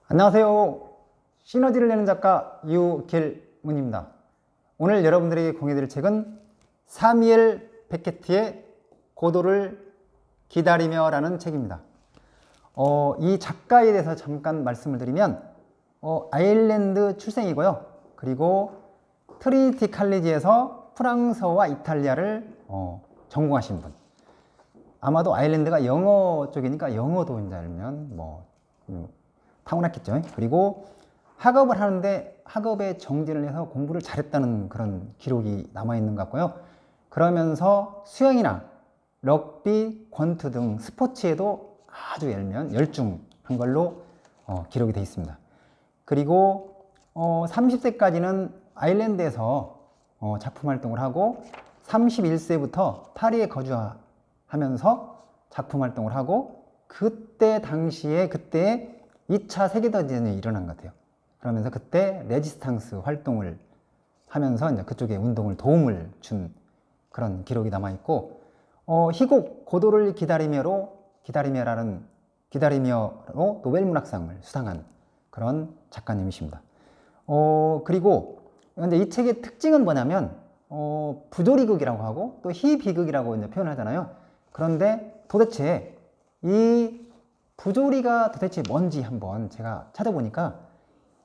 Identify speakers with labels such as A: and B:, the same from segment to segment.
A: 안녕하세요. 시너지를 내는 작가 유길문입니다. 오늘 여러분들에게 공유드릴 책은 사미엘 베케트의 고도를 기다리며 라는 책입니다. 이 작가에 대해서 잠깐 말씀을 드리면 아일랜드 출생이고요. 그리고 트리니티 칼리지에서 프랑스어와 이탈리아를 전공하신 분. 아마도 아일랜드가 영어 쪽이니까 영어도 이제 알면 타고났겠죠. 그리고 학업을 하는데 학업에 정진을 해서 공부를 잘했다는 그런 기록이 남아있는 것 같고요. 그러면서 수영이나 럭비, 권투 등 스포츠에도 아주 열중한 걸로 기록이 되어 있습니다. 그리고 30세까지는 아일랜드에서 작품 활동을 하고 31세부터 파리에 거주하면서 작품 활동을 하고 그때 2차 세계대전이 일어난 것 같아요. 그러면서 그때 레지스탕스 활동을 하면서 이제 그쪽에 운동을 도움을 준 그런 기록이 남아있고, 희곡 고도를 기다리며로 노벨문학상을 수상한 그런 작가님이십니다. 그리고 근데 이 책의 특징은 뭐냐면, 부조리극이라고 하고 또 희비극이라고 이제 표현하잖아요. 그런데 도대체 이 부조리가 도대체 뭔지 한번 제가 찾아보니까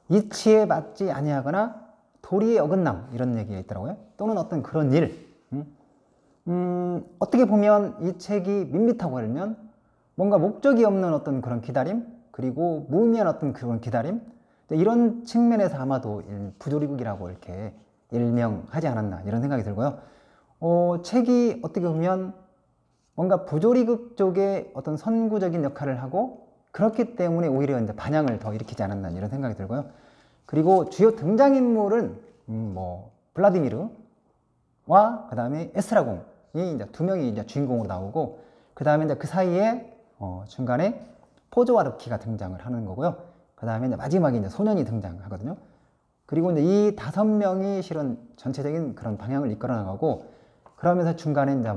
A: 이치에 맞지 아니하거나 도리에 어긋남 이런 얘기가 있더라고요. 또는 어떤 그런 일. 어떻게 보면 이 책이 밋밋하고 하면 뭔가 목적이 없는 어떤 그런 기다림, 그리고 무의미한 어떤 그런 기다림, 이런 측면에서 아마도 부조리극이라고 이렇게 일명하지 않았나 이런 생각이 들고요. 책이 어떻게 보면 뭔가 부조리극 쪽에 어떤 선구적인 역할을 하고 그렇기 때문에 오히려 이제 반향을 더 일으키지 않았나 이런 생각이 들고요. 그리고 주요 등장인물은 블라디미르와 그 다음에 에스트라공이 이제 두 명이 이제 주인공으로 나오고, 그 다음에 이제 그 사이에 중간에 포조와 르키가 등장을 하는 거고요. 그 다음에 이제 마지막에 이제 소년이 등장하거든요. 그리고 이제 이 5명이 실은 전체적인 그런 방향을 이끌어 나가고, 그러면서 중간에 이제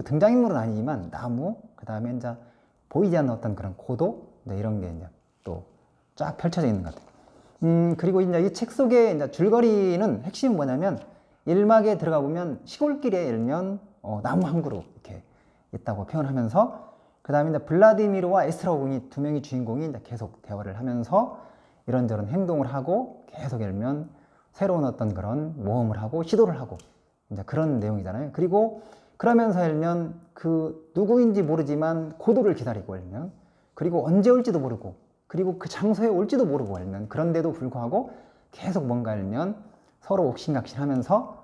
A: 등장인물은 아니지만 나무, 그 다음에 이제 보이지 않는 어떤 그런 고도, 이런 게 이제 또 쫙 펼쳐져 있는 것 같아요. 그리고 이제 이 책 속의 이제 줄거리는 핵심은 뭐냐면, 1막에 들어가 보면 시골길에 일면 나무 한 그루 이렇게 있다고 표현하면서, 그 다음에 이제 블라디미르와 에스트라공이 두 명의 주인공이 이제 계속 대화를 하면서 이런저런 행동을 하고 계속 일면 새로운 어떤 그런 모험을 하고 시도를 하고 이제 그런 내용이잖아요. 그리고 그러면서 일면 그 누구인지 모르지만 고도를 기다리고 일면, 그리고 언제 올지도 모르고, 그리고 그 장소에 올지도 모르고 일면, 그런데도 불구하고 계속 뭔가 일면 서로 옥신각신하면서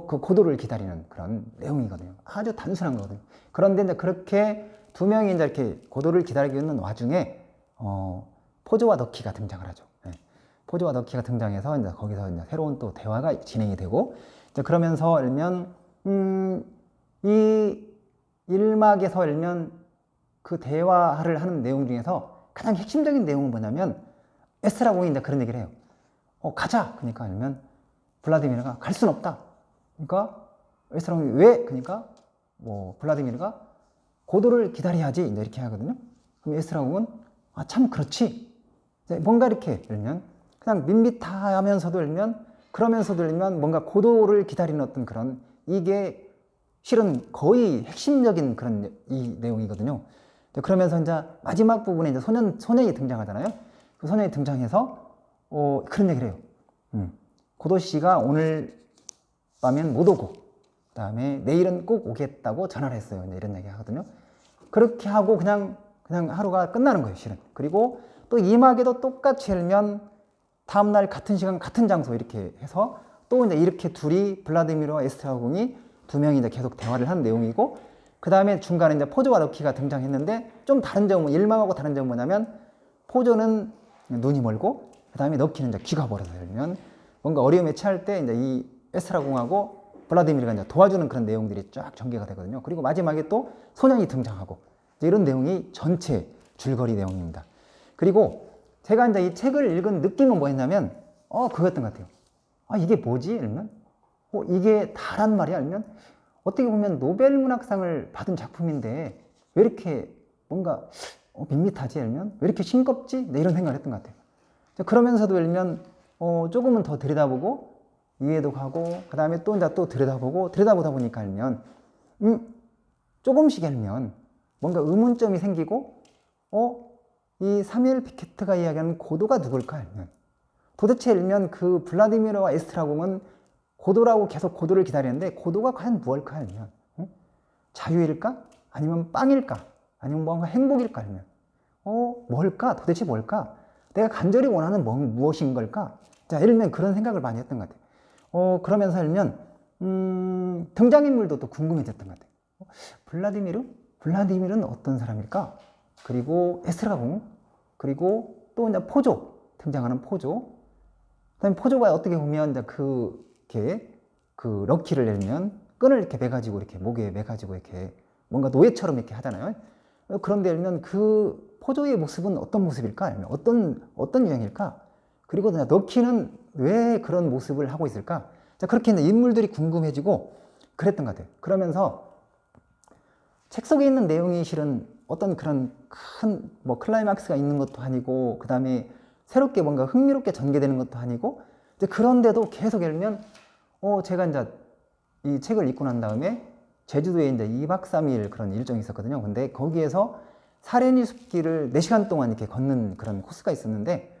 A: 그 고도를 기다리는 그런 내용이거든요. 아주 단순한 거거든요. 그런데 이제 그렇게 두 명이 이제 이렇게 고도를 기다리고 있는 와중에 포조와 너키가 등장을 하죠. 포조와 너키가 등장해서 이제 거기서 이제 새로운 또 대화가 진행이 되고, 이제 그러면서 일면 이 1막에서 일면 그 대화를 하는 내용 중에서 가장 핵심적인 내용은 뭐냐면, 에스트라공이 이제 그런 얘기를 해요. 가자. 그러니까 아니면 블라디미르가 갈 순 없다. 그러니까 에스트라공이 왜? 그러니까 블라디미르가 고도를 기다려야지 이제 이렇게 하거든요. 그럼 에스트라공은 참 그렇지. 뭔가 이렇게 일면 그냥 밋밋하면서도 일면 그러면서도 일면 뭔가 고도를 기다리는 어떤 그런, 이게 실은 거의 핵심적인 그런 이 내용이거든요. 그러면서 이제 마지막 부분에 이제 소년이 등장하잖아요. 그 소년이 등장해서 그런 얘기를 해요. 고도 씨가 오늘 밤엔 못 오고, 그 다음에 내일은 꼭 오겠다고 전화를 했어요. 이런 얘기 하거든요. 그렇게 하고 그냥 하루가 끝나는 거예요, 실은. 그리고 또 2막에도 똑같이 일면 다음날 같은 시간 같은 장소 이렇게 해서 또 이제 이렇게 둘이 블라디미르와 에스트라공이 두 명이 이제 계속 대화를 한 내용이고, 그 다음에 중간에 이제 포조와 럭키가 등장했는데, 좀 다른 점은, 1막하고 다른 점은 뭐냐면, 포조는 눈이 멀고, 그 다음에 럭키는 이제 귀가 멀어서 열면 뭔가 어려움에 처할 때 이제 이 에스트라공하고 블라디미르가 이제 도와주는 그런 내용들이 쫙 전개가 되거든요. 그리고 마지막에 또 소년이 등장하고, 이런 내용이 전체 줄거리 내용입니다. 그리고 제가 이제 이 책을 읽은 느낌은 뭐였냐면, 그거였던 것 같아요. 이게 뭐지? 이러면 이게 다란 말이야? 아니면 어떻게 보면 노벨문학상을 받은 작품인데 왜 이렇게 뭔가 밋밋하지 일면 왜 이렇게 싱겁지? 네, 이런 생각을 했던 것 같아요. 그러면서도 일면 조금은 더 들여다보고 이해도 가고 그 다음에 또 이제 또 들여다보다 보니까 일면 조금씩 일면 뭔가 의문점이 생기고 이 사뮤엘 비케트가 이야기하는 고도가 누굴까 일면 도대체 일면 그 블라디미르와 에스트라공은 고도라고 계속 고도를 기다리는데 고도가 과연 무엇일까 일면 자유일까? 아니면 빵일까? 아니면 뭔가 행복일까 일면 뭘까? 도대체 뭘까? 내가 간절히 원하는 무엇인 걸까? 자, 예를 들면 그런 생각을 많이 했던 것 같아요. 그러면서 일면 등장인물도 또 궁금해졌던 것 같아요. 블라디미르? 블라디미르는 어떤 사람일까? 그리고 에스트라공, 그리고 또 이제 포조, 등장하는 포조. 그다음에 포조가 어떻게 보면 이제 그 럭키를 내면 끈을 이렇게 매가지고 이렇게 목에 매가지고 이렇게 뭔가 노예처럼 이렇게 하잖아요. 그런데 일면 그 포조의 모습은 어떤 모습일까? 아니면 어떤 유형일까? 그리고 럭키는 왜 그런 모습을 하고 있을까? 자, 그렇게 이제 인물들이 궁금해지고 그랬던 것 같아요. 그러면서 책 속에 있는 내용이 실은 어떤 그런 큰 뭐 클라이막스가 있는 것도 아니고 그 다음에 새롭게 뭔가 흥미롭게 전개되는 것도 아니고 그런데도 계속 읽면 제가 이제 이 책을 읽고 난 다음에 제주도에 이제 2박 3일 그런 일정이 있었거든요. 근데 거기에서 사려니 숲길을 4시간 동안 이렇게 걷는 그런 코스가 있었는데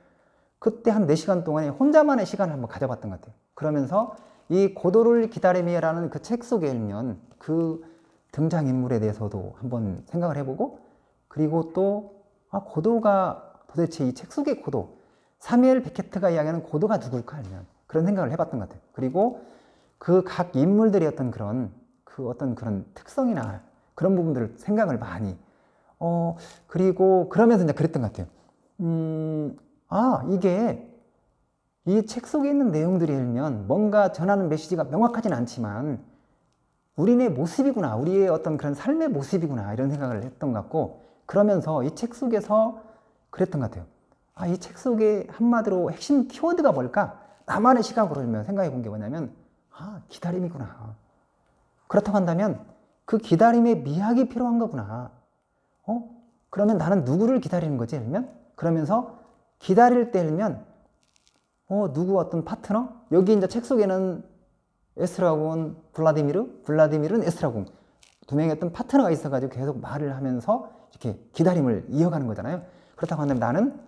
A: 그때 한 4시간 동안에 혼자만의 시간을 한번 가져봤던 것 같아요. 그러면서 이 고도를 기다림이라는 그 책 속에 읽면 그 등장인물에 대해서도 한번 생각을 해보고 그리고 또 고도가 도대체 이 책 속의 고도 사뮤엘 비케트가 이야기하는 고도가 누굴까 하면 그런 생각을 해봤던 것 같아요. 그리고 그 각 인물들의 어떤 그런 특성이나 그런 부분들을 생각을 많이 그리고 그러면서 이제 그랬던 것 같아요. 이게 이 책 속에 있는 내용들이 일면 뭔가 전하는 메시지가 명확하진 않지만 우리네 모습이구나, 우리의 어떤 그런 삶의 모습이구나 이런 생각을 했던 것 같고 그러면서 이 책 속에서 그랬던 것 같아요. 이 책 속에 한마디로 핵심 키워드가 뭘까? 나만의 시각으로 생각해 본 게 뭐냐면 기다림이구나. 그렇다고 한다면 그 기다림에 미학이 필요한 거구나. 그러면 나는 누구를 기다리는 거지? 일면 그러면서 기다릴 때 일면 누구 어떤 파트너? 여기 이제 책 속에는 에스트라곤 블라디미르는 에스트라곤 두 명의 어떤 파트너가 있어가지고 계속 말을 하면서 이렇게 기다림을 이어가는 거잖아요. 그렇다고 한다면 나는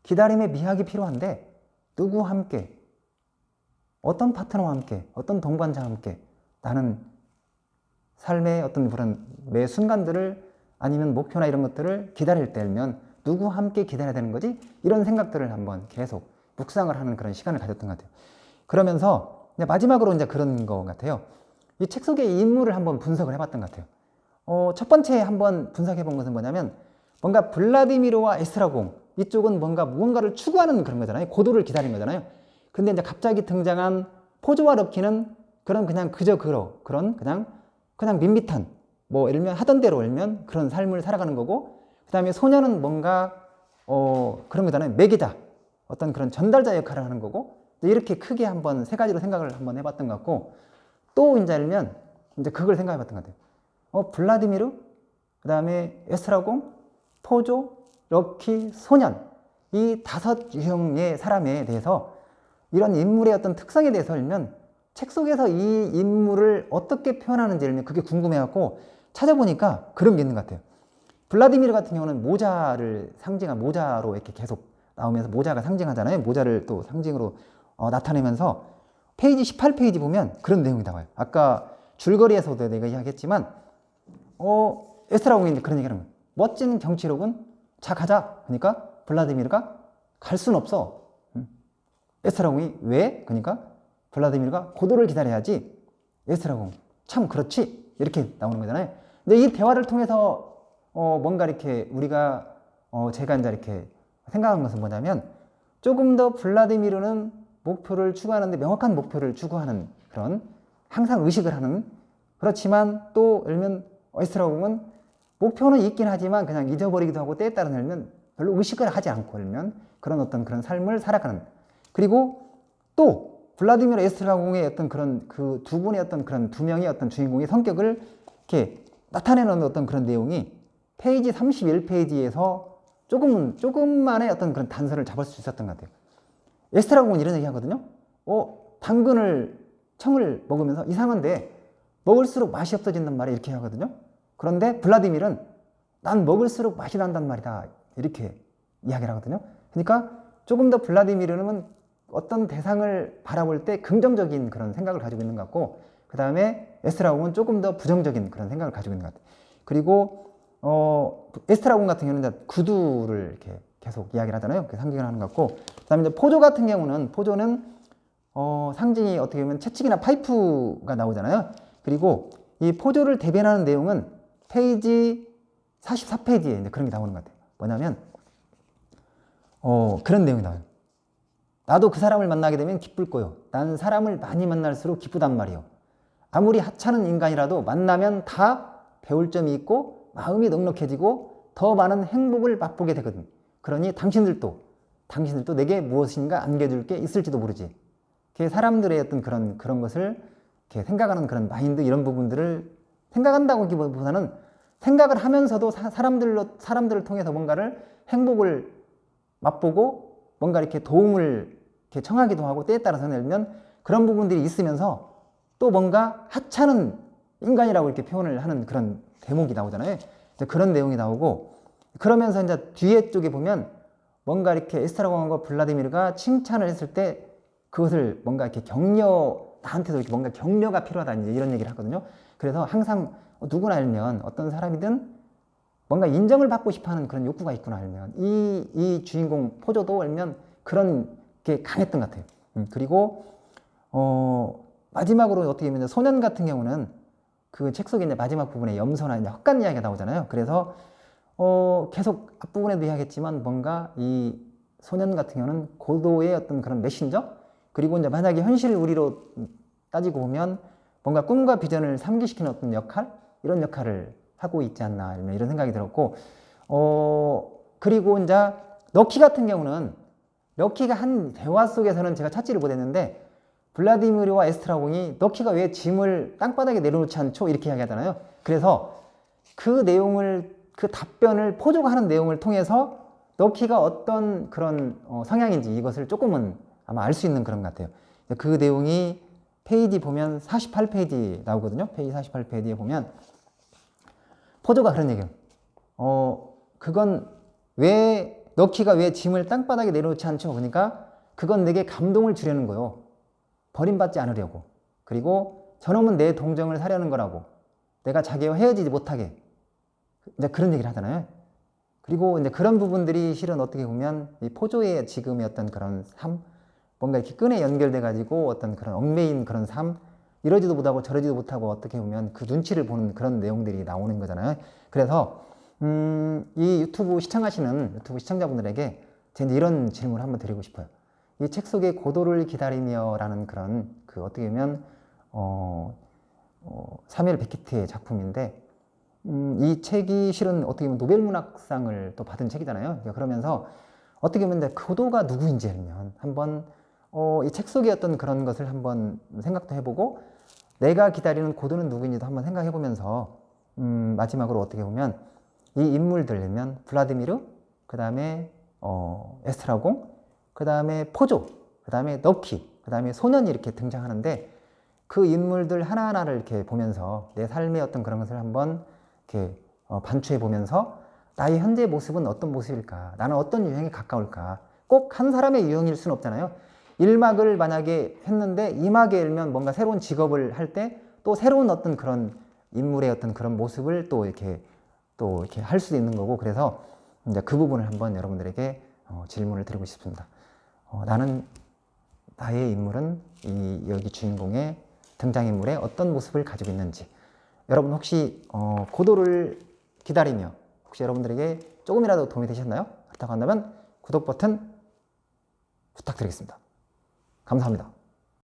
A: 기다림의 미학이 필요한데 누구와 함께 어떤 파트너와 함께 어떤 동반자와 함께 나는 삶의 어떤 그런 매 순간들을 아니면 목표나 이런 것들을 기다릴 때면 누구와 함께 기다려야 되는 거지? 이런 생각들을 한번 계속 묵상을 하는 그런 시간을 가졌던 것 같아요. 그러면서 마지막으로 이제 그런 것 같아요. 이 책 속의 인물을 한번 분석을 해봤던 것 같아요. 첫 번째 한번 분석해 본 것은 뭐냐면 뭔가 블라디미르와 에스트라공 이쪽은 무언가를 추구하는 그런 거잖아요. 고도를 기다리는 거잖아요. 근데 이제 갑자기 등장한 포조와 럭키는 그냥 그런 밋밋한 예를 들면 하던 대로 일면 그런 삶을 살아가는 거고 그 다음에 소녀는 뭔가 그런 거잖아요. 매기다 어떤 그런 전달자 역할을 하는 거고 이렇게 크게 한번 세 가지로 생각을 한번 해봤던 것 같고 또 이제 그걸 생각해 봤던 것 같아요. 블라디미르, 그 다음에 에스트라공, 포조, 럭키, 소년 이 5 유형의 사람에 대해서 이런 인물의 어떤 특성에 대해서 읽으면 책 속에서 이 인물을 어떻게 표현하는지 읽으면 그게 궁금해갖고 찾아보니까 그런 게 있는 것 같아요. 블라디미르 같은 경우는 모자를 상징한 모자로 이렇게 계속 나오면서 모자가 상징하잖아요. 모자를 또 상징으로 나타내면서 페이지 18페이지 보면 그런 내용이 나와요. 아까 줄거리에서도 내가 이야기했지만 에스트라공이 그런 얘기를 하는 거예요. 멋진 정치력은 자 가자. 그러니까 블라디미르가 갈 수는 없어. 에스트라공이 왜? 그러니까 블라디미르가 고도를 기다려야지. 에스트라공 참 그렇지. 이렇게 나오는 거잖아요. 근데 이 대화를 통해서 뭔가 이렇게 우리가 제가 이제 이렇게 생각한 것은 뭐냐면 조금 더 블라디미르는 목표를 추구하는데 명확한 목표를 추구하는 그런 항상 의식을 하는 그렇지만 또 예를 들면 에스트라공은 목표는 있긴 하지만 그냥 잊어버리기도 하고 때에 따라 들면 별로 의식을 하지 않고 예를 들면 그런 삶을 살아가는 그리고 또 블라디미르 에스트라공의 어떤 그런 그 두 명의 어떤 주인공의 성격을 이렇게 나타내는 어떤 그런 내용이 페이지 31페이지에서 조금만의 어떤 그런 단서를 잡을 수 있었던 것 같아요. 에스트라공은 이런 얘기 하거든요. 청을 먹으면서 이상한데 먹을수록 맛이 없어진단 말이야 이렇게 하거든요. 그런데 블라디밀은 난 먹을수록 맛이 난단 말이다 이렇게 이야기를 하거든요. 그러니까 조금 더 블라디미르는 어떤 대상을 바라볼 때 긍정적인 그런 생각을 가지고 있는 것 같고, 그 다음에 에스트라공은 조금 더 부정적인 그런 생각을 가지고 있는 것 같아요. 그리고 에스트라공 같은 경우는 이제 구두를 이렇게 계속 이야기를 하잖아요. 상징을 하는 것 같고, 그 다음에 이제 포조 같은 경우는 포조는 상징이 어떻게 보면 채찍이나 파이프가 나오잖아요. 그리고 이 포조를 대변하는 내용은 페이지 44페이지에 이제 그런 게 나오는 것 같아요. 뭐냐면 그런 내용이 나와요. 나도 그 사람을 만나게 되면 기쁠 거요. 난 사람을 많이 만날수록 기쁘단 말이요. 아무리 하찮은 인간이라도 만나면 다 배울 점이 있고 마음이 넉넉해지고 더 많은 행복을 맛보게 되거든. 그러니 당신들도 내게 무엇인가 안겨줄 게 있을지도 모르지. 사람들의 어떤 그런 것을 생각하는 그런 마인드, 이런 부분들을 생각한다고 하기보다는 생각을 하면서도 사람들을 통해서 뭔가를 행복을 맛보고 뭔가 이렇게 도움을 이렇게 청하기도 하고, 때에 따라서는 예를 들면 그런 부분들이 있으면서 또 뭔가 하찮은 인간이라고 이렇게 표현을 하는 그런 대목이 나오잖아요. 그런 내용이 나오고, 그러면서 이제 뒤에 쪽에 보면 뭔가 이렇게 에스트라공과 블라디미르가 칭찬을 했을 때 그것을 뭔가 이렇게 나한테도 이렇게 뭔가 격려가 필요하다 이런 얘기를 하거든요. 그래서 항상 누구나 알면 어떤 사람이든 뭔가 인정을 받고 싶어하는 그런 욕구가 있구나 알면 이 주인공 포조도 알면 그런 게 강했던 것 같아요. 그리고 마지막으로 어떻게 보면 소년 같은 경우는 그 책 속에 이제 마지막 부분에 염소나 이제 헛간 이야기가 나오잖아요. 그래서 계속 앞부분에도 이야기했지만 뭔가 이 소년 같은 경우는 고도의 어떤 그런 메신저, 그리고 이제 만약에 현실 우리로 따지고 보면 뭔가 꿈과 비전을 상기시키는 어떤 역할, 이런 역할을 하고 있지 않나 이런 생각이 들었고, 그리고 이제 럭키 같은 경우는 럭키가 한 대화 속에서는 제가 찾지를 못했는데 블라디미르와 에스트라공이 럭키가 왜 짐을 땅바닥에 내려놓지 않죠? 이렇게 이야기하잖아요. 그래서 그 내용을, 그 답변을 포조가 하는 내용을 통해서 럭키가 어떤 그런 성향인지 이것을 조금은 아마 알 수 있는 그런 것 같아요. 그 내용이 페이지 보면 48페이지 나오거든요. 페이지 48페이지에 보면 포조가 그런 얘기예요. 그건 럭키가 왜 짐을 땅바닥에 내려놓지 않죠? 그러니까 그건 내게 감동을 주려는 거요. 버림받지 않으려고. 그리고 저놈은 내 동정을 사려는 거라고. 내가 자기와 헤어지지 못하게. 이제 그런 얘기를 하잖아요. 그리고 이제 그런 부분들이 실은 어떻게 보면 이 포조의 지금의 어떤 그런 삶, 뭔가 이렇게 끈에 연결돼 가지고 어떤 그런 얽매인 그런 삶, 이러지도 못하고 저러지도 못하고 어떻게 보면 그 눈치를 보는 그런 내용들이 나오는 거잖아요. 그래서 이 유튜브 시청자분들에게 제가 이런 질문을 한번 드리고 싶어요. 이 책 속에 고도를 기다리며라는 그런 그 어떻게 보면 사뮤엘 베키트의 작품인데, 이 책이 실은 어떻게 보면 노벨 문학상을 또 받은 책이잖아요. 그러면서 어떻게 보면 고도가 누구인지 알면 한번 이 책 속의 어떤 그런 것을 한번 생각도 해보고, 내가 기다리는 고도는 누구인지도 한번 생각해 보면서 마지막으로 어떻게 보면 이 인물들이면 블라디미르, 그 다음에 에스트라공, 그 다음에 포조, 그 다음에 럭키, 그 다음에 소년이 이렇게 등장하는데, 그 인물들 하나하나를 이렇게 보면서 내 삶의 어떤 그런 것을 한번 이렇게 반추해 보면서 나의 현재 모습은 어떤 모습일까? 나는 어떤 유형에 가까울까? 꼭 한 사람의 유형일 수는 없잖아요. 1막을 만약에 했는데 2막에 일면 뭔가 새로운 직업을 할 때 또 새로운 어떤 그런 인물의 어떤 그런 모습을 또 이렇게 할 수 있는 거고, 그래서 이제 그 부분을 한번 여러분들에게 질문을 드리고 싶습니다. 나의 인물은 여기 주인공의 등장인물의 어떤 모습을 가지고 있는지, 여러분 혹시 고도를 기다리며 혹시 여러분들에게 조금이라도 도움이 되셨나요? 그렇다고 한다면 구독 버튼 부탁드리겠습니다. 감사합니다.